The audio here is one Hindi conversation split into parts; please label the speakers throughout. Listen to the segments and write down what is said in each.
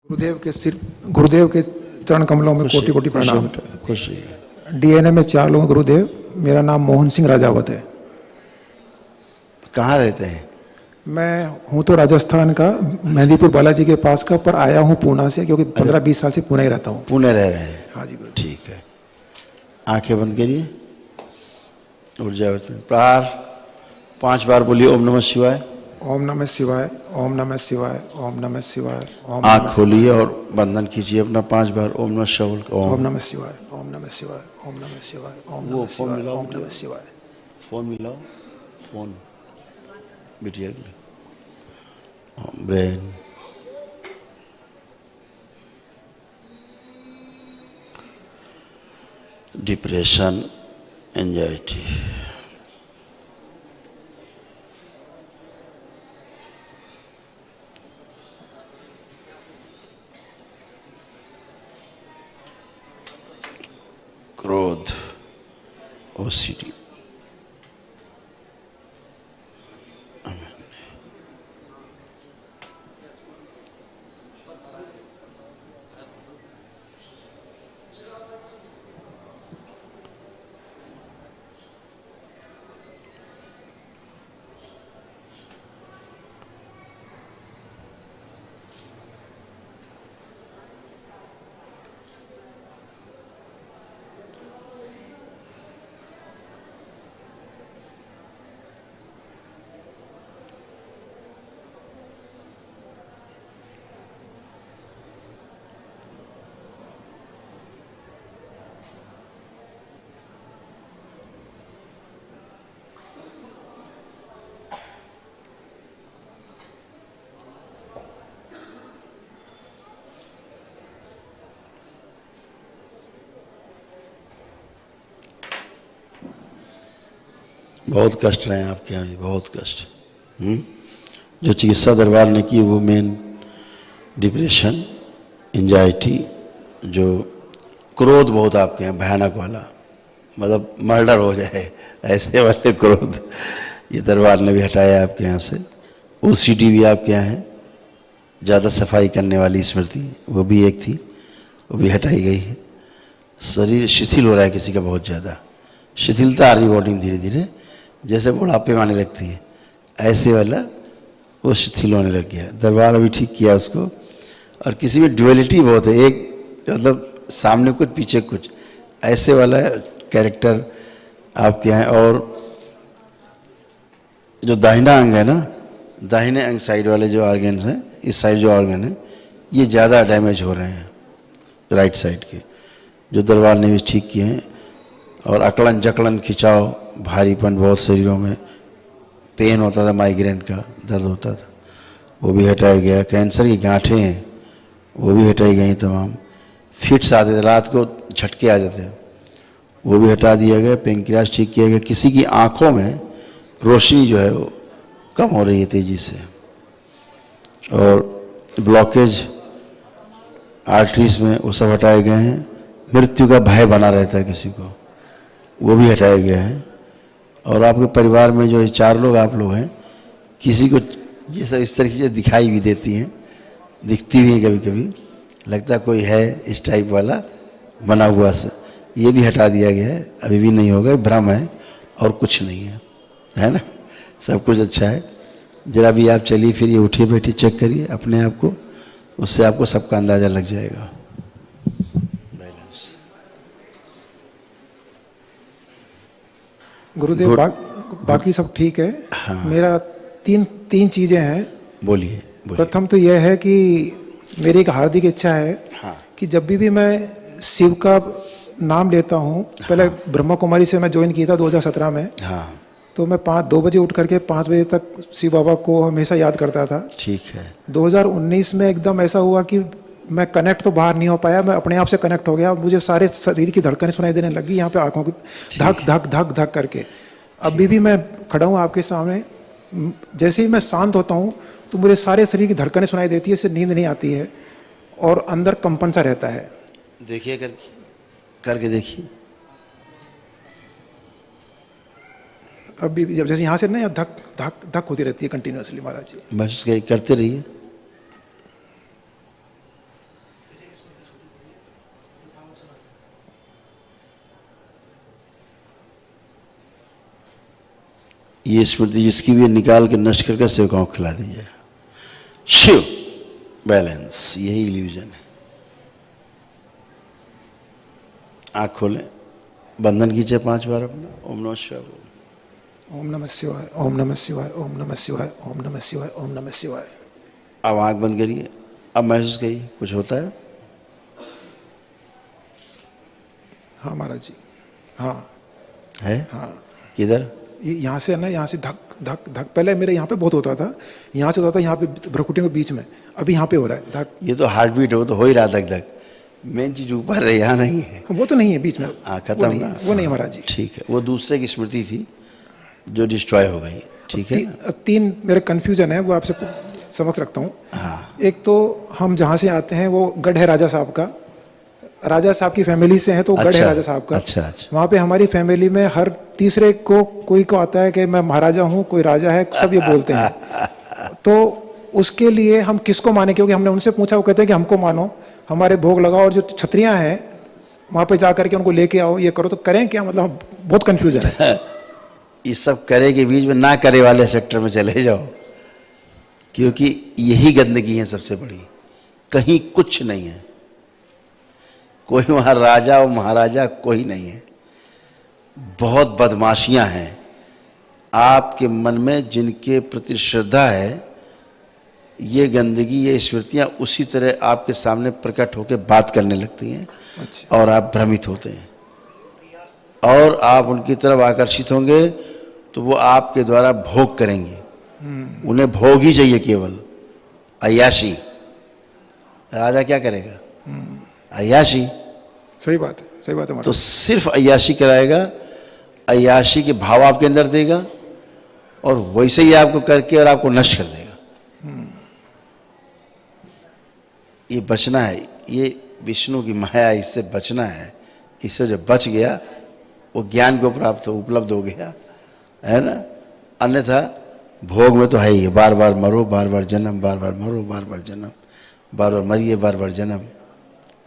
Speaker 1: गुरुदेव के चरण कमलों में कोटि कोटि प्रणाम।
Speaker 2: खुशी।
Speaker 1: डीएनए में 4 लोग गुरुदेव। मेरा नाम मोहन सिंह राजावत है।
Speaker 2: कहाँ रहते हैं?
Speaker 1: मैं हूँ तो राजस्थान का, मेहंदीपुर बालाजी के पास का, पर आया हूँ पूना से, क्योंकि 15-20 साल से पुणे ही रहता हूँ।
Speaker 2: पुणे रह रहे हैं?
Speaker 1: हाँ जी गुरु।
Speaker 2: ठीक है, आंखें बंद करिए। ऊर्जा प्रहार 5 बार बोलिए। ओम नमः शिवाय।
Speaker 1: ओम नमः शिवाय, ओम नमः शिवाय, ओम नमः शिवाय, ओम
Speaker 2: आँख खोलिए और बंधन कीजिए अपना 5 बार। ओम नमः शिवाय।
Speaker 1: ओम नमः शिवाय, ओम नमः शिवाय, ओम नमः शिवाय, ओम नमः शिवाय, ओम नमः शिवाय।
Speaker 2: फोन मिलाओ, फोन बिटिया ब्रेन। डिप्रेशन, एंजाइटी, क्रोध, ओसीडी, बहुत कष्ट रहे हैं आपके यहाँ भी, बहुत कष्ट। जो चिकित्सा दरबार ने की वो मेन डिप्रेशन, एंजाइटी, जो क्रोध बहुत आपके यहाँ भयानक वाला, मतलब मर्डर हो जाए ऐसे वाले क्रोध, ये दरबार ने भी हटाया आपके यहाँ से। ओसीडी भी आपके यहाँ है, ज़्यादा सफाई करने वाली स्मृति वो भी एक थी, वो भी हटाई गई है। शरीर शिथिल हो रहा है किसी का, बहुत ज़्यादा शिथिलता आ रही बॉडी में धीरे धीरे, जैसे बुढ़ापे में आने लगती है ऐसे वाला वो शिथिल होने लग गया। दरबार अभी ठीक किया उसको। और किसी में ड्युअलिटी बहुत है, एक मतलब सामने कुछ पीछे कुछ, ऐसे वाला कैरेक्टर आपके यहाँ। और जो दाहिना अंग है ना, दाहिने अंग साइड वाले जो ऑर्गन्स हैं, इस साइड जो ऑर्गन है ये ज़्यादा डैमेज हो रहे हैं राइट साइड के, जो दरबार ने भी ठीक किए हैं। और अकलन जकलन, खिंचाव, भारीपन बहुत शरीरों में, पेन होता था, माइग्रेन का दर्द होता था, वो भी हटाया गया। कैंसर की गांठें हैं वो भी हटाई गई तमाम। फिट्स आते थे, रात को झटके आ जाते हैं, वो भी हटा दिया गया। पेंक्रियाज ठीक किया गया। किसी की आँखों में रोशनी जो है वो कम हो रही है तेज़ी से। और ब्लॉकेज आर्टरीज में वो सब हटाए गए हैं। मृत्यु का भय बना रहता है किसी को, वो भी हटाया गया है। और आपके परिवार में जो 4 लोग आप लोग हैं, किसी को ये सब इस तरीके से दिखाई भी देती हैं, दिखती भी हैं कभी कभी, लगता है कोई है इस टाइप वाला बना हुआ से, ये भी हटा दिया गया है। अभी भी नहीं होगा, भ्रम है और कुछ नहीं है ना, सब कुछ अच्छा है। जरा भी आप चलिए फिर उठिए बैठिए, चेक करिए अपने आप को, उससे आपको सबका अंदाज़ा लग जाएगा।
Speaker 1: गुरुदेव बाकी सब ठीक है।
Speaker 2: हाँ।
Speaker 1: मेरा तीन चीजें हैं।
Speaker 2: बोलिए।
Speaker 1: प्रथम तो यह है कि मेरी एक हार्दिक इच्छा है,
Speaker 2: हाँ।
Speaker 1: कि जब भी मैं शिव का नाम लेता हूँ, पहले ब्रह्मा कुमारी से मैं ज्वाइन किया था 2017 में।
Speaker 2: हाँ।
Speaker 1: तो मैं 2 बजे उठ करके 5 बजे तक शिव बाबा को हमेशा याद करता था।
Speaker 2: ठीक है।
Speaker 1: 2019 में एकदम ऐसा हुआ कि मैं कनेक्ट तो बाहर नहीं हो पाया, मैं अपने आप से कनेक्ट हो गया। मुझे सारे शरीर की धड़कनें सुनाई देने लगी, यहाँ पे आंखों की धक धक धक धक करके। अभी भी मैं खड़ा हूँ आपके सामने, जैसे ही मैं शांत होता हूँ तो मुझे सारे शरीर की धड़कनें सुनाई देती है, इससे नींद नहीं आती है और अंदर कंपन सा रहता है।
Speaker 2: देखिए करके देखिए।
Speaker 1: अभी जब जैसे यहाँ से ना धक धक धक होती रहती है कंटिन्यूअसली महाराज जी।
Speaker 2: महसूस करते रहिए। ये स्मृति जिसकी भी निकाल के नष्ट करके सेवकाओं को खिला दीजिए। शिव बैलेंस, यही इल्यूजन है। आँख खोलें, बंधन कीजिए 5 बार अपना। ओम नमः शिवाय।
Speaker 1: ओम नमः शिवाय, ओम नमः शिवाय, ओम नमः शिवाय, ओम नमः शिवाय, ओम नमः शिवाय।
Speaker 2: अब आँख बंद करिए, अब महसूस करिए कुछ होता है।
Speaker 1: हाँ महाराज जी, हाँ
Speaker 2: है
Speaker 1: हाँ।
Speaker 2: किधर?
Speaker 1: यहाँ से है ना, यहाँ से धक धक धक, पहले मेरे यहाँ पे बहुत होता था, यहाँ से होता था यहाँ पे भ्रुकुटियों के बीच में, अभी यहाँ पे हो रहा है धक।
Speaker 2: ये तो हार्ट बीट हो तो हो ही रहा धक धक। मेन चीज ऊपर है, यहाँ नहीं है।
Speaker 1: वो तो नहीं है बीच में।
Speaker 2: हाँ खत्म ना,
Speaker 1: वो नहीं महाराज जी।
Speaker 2: ठीक है, वो दूसरे की स्मृति थी जो डिस्ट्रॉय हो गई। ठीक है।
Speaker 1: तीन मेरे कंफ्यूजन है, वो आपसे समझ रखता हूँ।
Speaker 2: हाँ
Speaker 1: एक तो हम जहाँ से आते हैं वो गढ़ है राजा साहब का, राजा साहब की फैमिली से हैं तो गढ़ है राजा साहब का।
Speaker 2: अच्छा अच्छा।
Speaker 1: वहाँ पे हमारी फैमिली में हर तीसरे को कोई को आता है कि मैं महाराजा हूँ, कोई राजा है, सब ये बोलते हैं। तो उसके लिए हम किसको माने? क्योंकि हमने उनसे पूछा, वो कहते हैं कि हमको मानो, हमारे भोग लगाओ, और जो छत्रियाँ हैं वहाँ पे जा करके उनको लेके आओ, ये करो। तो करें क्या? मतलब बहुत कन्फ्यूजन है।
Speaker 2: इस सब करे के बीच में ना करे वाले सेक्टर में चले जाओ, क्योंकि यही गंदगी है सबसे बड़ी। कहीं कुछ नहीं है, कोई वहाँ राजा और महाराजा कोई नहीं है। बहुत बदमाशियां हैं। आपके मन में जिनके प्रति श्रद्धा है, ये गंदगी, ये स्मृतियाँ उसी तरह आपके सामने प्रकट होकर बात करने लगती हैं।
Speaker 1: अच्छा।
Speaker 2: और आप भ्रमित होते हैं और आप उनकी तरफ आकर्षित होंगे तो वो आपके द्वारा भोग करेंगे। उन्हें भोग ही चाहिए, केवल अय्याशी। राजा क्या करेगा? अय्याशी।
Speaker 1: सही बात है, सही बात है।
Speaker 2: तो सिर्फ अय्याशी कराएगा, अय्याशी के भाव आपके अंदर देगा और वैसे ही आपको करके और आपको नष्ट कर देगा। ये बचना है, ये विष्णु की माया, इससे बचना है। इससे जो बच गया वो ज्ञान को प्राप्त उपलब्ध हो गया, है ना। अन्यथा भोग में तो है ही, बार बार मरो, बार बार जन्म, बार बार मरो, बार बार जन्म, बार बार मरिए, बार बार जन्म।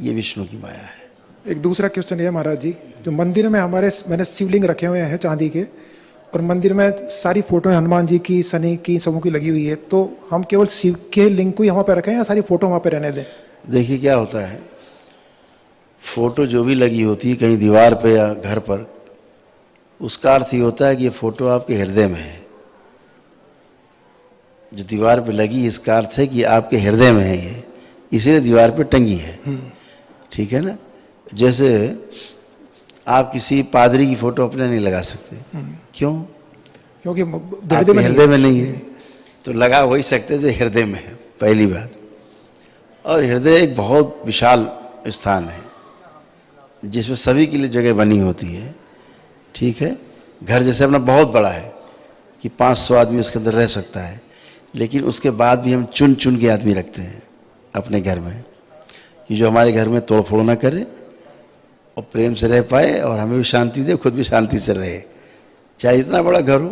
Speaker 2: ये विष्णु की माया है।
Speaker 1: एक दूसरा क्वेश्चन है महाराज जी, जो मंदिर में हमारे, मैंने शिवलिंग रखे हुए हैं चांदी के, और मंदिर में सारी फोटो हनुमान जी की, शनि की, सबों की लगी हुई है, तो हम केवल शिव के लिंग को ही वहाँ पे रखें या सारी फोटो वहाँ पे रहने दें?
Speaker 2: देखिए क्या होता है, फोटो जो भी लगी होती है कहीं दीवार पे या घर पर, उसका अर्थ ये होता है कि ये फोटो आपके हृदय में है। जो दीवार पे लगी, इसका अर्थ है कि आपके हृदय में है ये, इसीलिए दीवार पे टंगी है। ठीक है ना। जैसे आप किसी पादरी की फोटो अपने नहीं लगा सकते। क्यों?
Speaker 1: क्योंकि
Speaker 2: आपके हृदय में नहीं है, तो लगा वही सकते जो हृदय में है, पहली बात। और हृदय एक बहुत विशाल स्थान है जिसमें सभी के लिए जगह बनी होती है। ठीक है। घर जैसे अपना बहुत बड़ा है कि 500 आदमी उसके अंदर रह सकता है, लेकिन उसके बाद भी हम चुन चुन के आदमी रखते हैं अपने घर में, कि जो हमारे घर में तोड़ फोड़ ना करे और प्रेम से रह पाए और हमें भी शांति दे, खुद भी शांति से रहे, चाहे इतना बड़ा घर हो।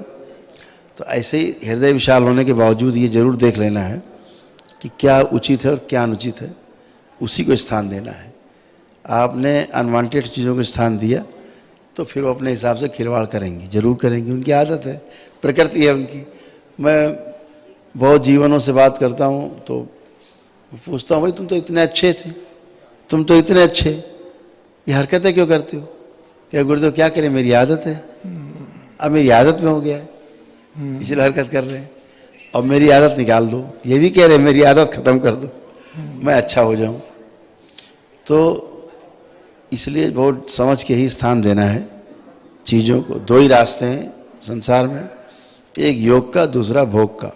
Speaker 2: तो ऐसे ही हृदय विशाल होने के बावजूद ये जरूर देख लेना है कि क्या उचित है और क्या अनुचित है, उसी को स्थान देना है। आपने अनवांटेड चीज़ों को स्थान दिया तो फिर वो अपने हिसाब से खिलवाड़ करेंगे, जरूर करेंगे, उनकी आदत है, प्रकृति है उनकी। मैं बहुत जीवनों से बात करता हूँ तो पूछता हूँ, भाई तुम तो इतने अच्छे थे, तुम तो इतने अच्छे, ये हरकतें क्यों करते हो? क्या गुरुदेव क्या करें, मेरी आदत है, अब मेरी आदत में हो गया है, इसलिए हरकत कर रहे हैं। और मेरी आदत निकाल दो, ये भी कह रहे हैं मेरी आदत खत्म कर दो, मैं अच्छा हो जाऊं। तो इसलिए बहुत समझ के ही स्थान देना है चीज़ों को। 2 ही रास्ते हैं संसार में, एक योग का, दूसरा भोग का।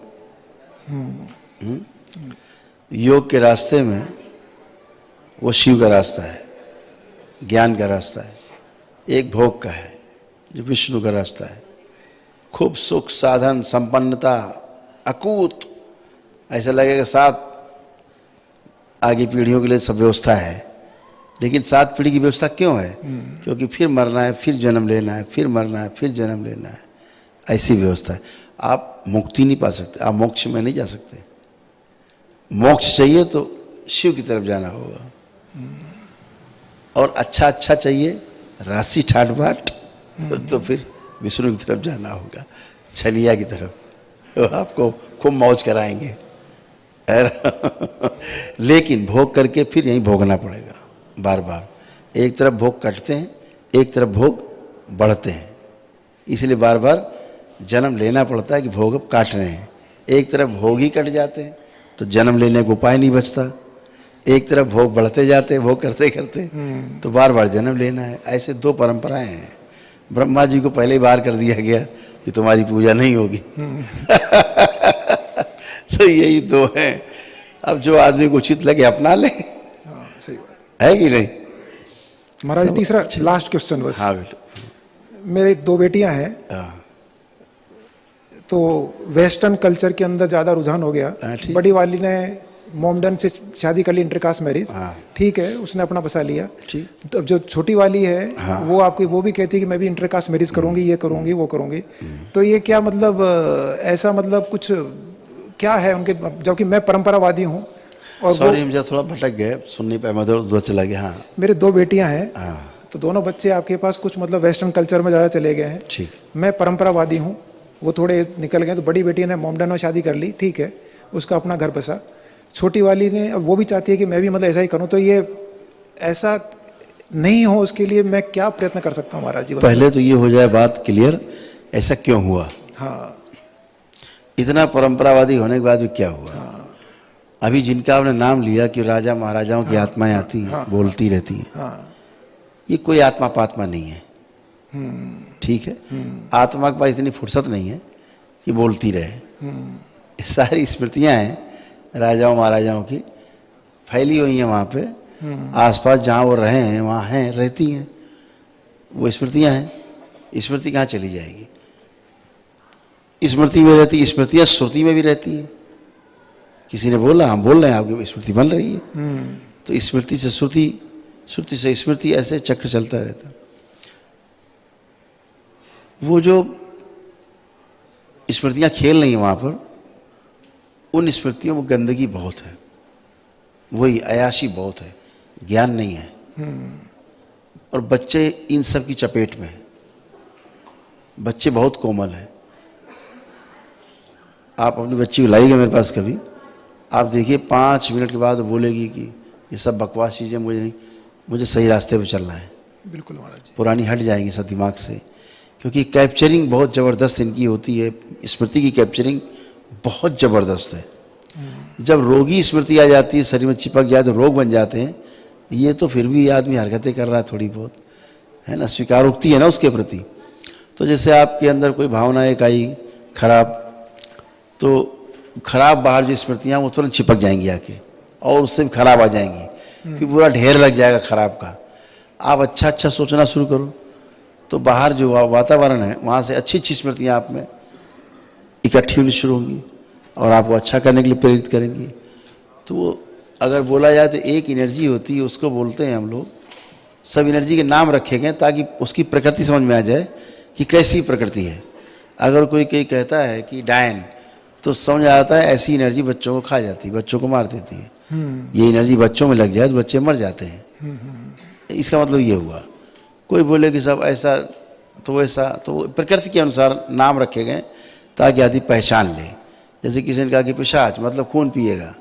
Speaker 2: योग के रास्ते में वो शिव का रास्ता है, ज्ञान का रास्ता है। एक भोग का है जो विष्णु का रास्ता है। खूब सुख, साधन, संपन्नता, अकूत, ऐसा लगेगा 7 आगे पीढ़ियों के लिए सब व्यवस्था है। लेकिन 7 पीढ़ी की व्यवस्था क्यों है? क्योंकि फिर मरना है, फिर जन्म लेना है, फिर मरना है, फिर जन्म लेना है, ऐसी व्यवस्था है। आप मुक्ति नहीं पा सकते, आप मोक्ष में नहीं जा सकते। मोक्ष चाहिए तो शिव की तरफ जाना होगा। और अच्छा अच्छा चाहिए, राशि ठाट बाट, तो फिर विष्णु की तरफ जाना होगा, छलिया की तरफ, तो आपको खूब मौज कराएंगे। लेकिन भोग करके फिर यहीं भोगना पड़ेगा बार बार। एक तरफ भोग कटते हैं, एक तरफ भोग बढ़ते हैं, इसलिए बार बार जन्म लेना पड़ता है कि भोग अब काट रहे हैं। एक तरफ भोग ही कट जाते हैं तो जन्म लेने को उपाय नहीं बचता, एक तरफ भोग बढ़ते जाते हैं, भोग करते करते तो बार बार जन्म लेना है। ऐसे दो परंपराएं हैं। ब्रह्मा जी को पहले ही बार कर दिया गया कि तुम्हारी पूजा नहीं होगी। तो यही दो हैं। अब जो आदमी को उचित लगे अपना ले।
Speaker 1: सही बात
Speaker 2: है कि नहीं?
Speaker 1: महाराज। तीसरा लास्ट क्वेश्चन बस।
Speaker 2: हाँ बेटा।
Speaker 1: मेरे 2 बेटियां हैं,
Speaker 2: हाँ
Speaker 1: तो वेस्टर्न कल्चर के अंदर ज्यादा रुझान हो गया।
Speaker 2: ठीक।
Speaker 1: बड़ी वाली ने मोमडन से शादी कर ली, इंटरकास्ट मैरिज,
Speaker 2: हाँ।
Speaker 1: ठीक है, उसने अपना बसा लिया।
Speaker 2: ठीक।
Speaker 1: तो अब जो छोटी वाली है,
Speaker 2: हाँ।
Speaker 1: वो भी कहती है कि मैं भी इंटरकास्ट मैरिज करूंगी, ये करूंगी, वो करूंगी। तो ये क्या मतलब ऐसा मतलब कुछ क्या है उनके, जबकि मैं परंपरावादी हूँ। और
Speaker 2: सॉरी, हम थोड़ा भटक गए, सुन नहीं पाए, मैं उधर चला गया। हाँ
Speaker 1: मेरे 2 बेटियां हैं,
Speaker 2: हाँ
Speaker 1: तो दोनों बच्चे आपके पास कुछ मतलब वेस्टर्न कल्चर में ज़्यादा चले गए हैं।
Speaker 2: ठीक।
Speaker 1: मैं परंपरावादी हूँ, वो थोड़े निकल गए। तो बड़ी बेटी ने मोमडन में शादी कर ली, ठीक है, उसका अपना घर बसा। छोटी वाली ने, अब वो भी चाहती है कि मैं भी मतलब ऐसा ही करूँ। तो ये ऐसा नहीं हो, उसके लिए मैं क्या प्रयत्न कर सकता हूँ महाराज जी?
Speaker 2: पहले तो ये हो जाए बात क्लियर, ऐसा क्यों हुआ?
Speaker 1: हाँ
Speaker 2: इतना परंपरावादी होने के बाद भी क्या हुआ? हाँ। अभी जिनका आपने नाम लिया कि राजा महाराजाओं की आत्माएं आती हैं, बोलती रहती हैं,
Speaker 1: हाँ,
Speaker 2: ये कोई आत्मा पात्मा नहीं है। ठीक है, आत्मा के पास इतनी फुर्सत नहीं है कि बोलती रहे। ये सारी स्मृतियां हैं राजाओं महाराजाओं की, फैली हुई हैं वहाँ पे आसपास, जहाँ वो रहे हैं वहाँ हैं, रहती हैं, वो स्मृतियां हैं। स्मृति कहाँ चली जाएगी? स्मृति में रहती, स्मृतियाँ श्रुति में भी रहती हैं। किसी ने बोला, हम बोल रहे हैं, आपकी स्मृति बन रही है। तो स्मृति से श्रुति, श्रुति से स्मृति, ऐसे चक्र चलता रहता। वो जो स्मृतियाँ खेल रही हैं वहाँ पर, उन स्मृतियों में गंदगी बहुत है, वही अयाशी बहुत है, ज्ञान नहीं है। और बच्चे इन सब की चपेट में हैं। बच्चे बहुत कोमल हैं। आप अपनी बच्ची को लाइएगा मेरे पास कभी, आप देखिए 5 मिनट के बाद वो बोलेगी कि ये सब बकवास चीज़ें मुझे नहीं, मुझे सही रास्ते पे चलना है।
Speaker 1: बिल्कुल महाराज जी।
Speaker 2: पुरानी हट जाएंगी सब दिमाग से, क्योंकि कैप्चरिंग बहुत ज़बरदस्त इनकी होती है। स्मृति की कैप्चरिंग बहुत ज़बरदस्त है। जब रोगी स्मृति आ जाती है, शरीर में चिपक जाए तो रोग बन जाते हैं। ये तो फिर भी आदमी हरकतें कर रहा है थोड़ी बहुत, है ना, स्वीकारोक्ति है ना उसके प्रति। तो जैसे आपके अंदर कोई भावना एक आई खराब, तो खराब बाहर जो स्मृतियाँ वो तुरंत चिपक जाएंगी आके, और उससे भी खराब आ जाएंगी, फिर पूरा ढेर लग जाएगा खराब का। आप अच्छा अच्छा सोचना शुरू करो, तो बाहर जो वातावरण है वहाँ से अच्छी अच्छी स्मृतियाँ आप में इकट्ठी होनी शुरू होंगी और आपको अच्छा करने के लिए प्रेरित करेंगी। तो वो अगर बोला जाए तो एक एनर्जी होती है, उसको बोलते हैं हम लोग, सब एनर्जी के नाम रखे गए ताकि उसकी प्रकृति समझ में आ जाए कि कैसी प्रकृति है। अगर कोई कहता है कि डायन, तो समझ आता है ऐसी एनर्जी बच्चों को खा जाती है, बच्चों को मार देती है। ये एनर्जी बच्चों में लग जाए तो बच्चे मर जाते हैं। इसका मतलब ये हुआ। कोई बोले कि सब ऐसा तो वैसा, तो प्रकृति के अनुसार नाम रखे गए ताकि आदमी पहचान ले। जैसे किसी ने कहा कि पिशाच मतलब खून पिएगा,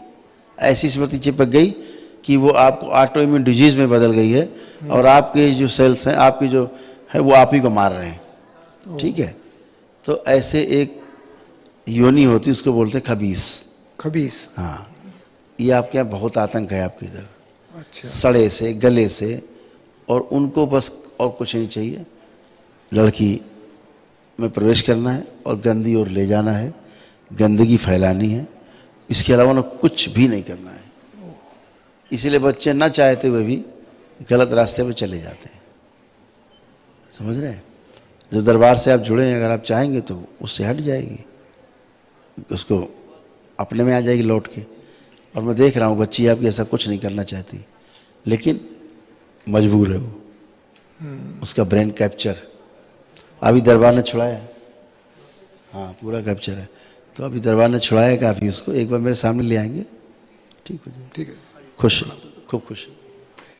Speaker 2: ऐसी स्मृति चिपक गई कि वो आपको ऑटोइम्यून डिजीज में बदल गई है, और आपके जो सेल्स हैं, आपकी जो है, वो आप ही को मार रहे हैं। ठीक है, तो ऐसे एक योनि होती, उसको बोलते हैं खबीस।
Speaker 1: खबीस,
Speaker 2: हाँ, ये आपके यहाँ बहुत आतंक है आपके इधर।
Speaker 1: अच्छा।
Speaker 2: सड़े से, गले से, और उनको बस और कुछ नहीं चाहिए, लड़की में प्रवेश करना है और गंदी ओर ले जाना है, गंदगी फैलानी है, इसके अलावा ना कुछ भी नहीं करना है। इसीलिए बच्चे ना चाहते हुए भी गलत रास्ते पे चले जाते हैं। समझ रहे हैं? जो दरबार से आप जुड़े हैं, अगर आप चाहेंगे तो उससे हट जाएगी, उसको अपने में आ जाएगी लौट के। और मैं देख रहा हूँ बच्ची आपकी ऐसा कुछ नहीं करना चाहती, लेकिन मजबूर है वो, उसका ब्रेन कैप्चर। अभी दरबार ने छुड़ाया, हाँ पूरा कैप्चर है। तो अभी दरबार ने छुड़ाया काफ़ी उसको, एक बार मेरे सामने ले आएंगे, ठीक हो जाए।
Speaker 1: ठीक है,
Speaker 2: खुश, खूब खुश।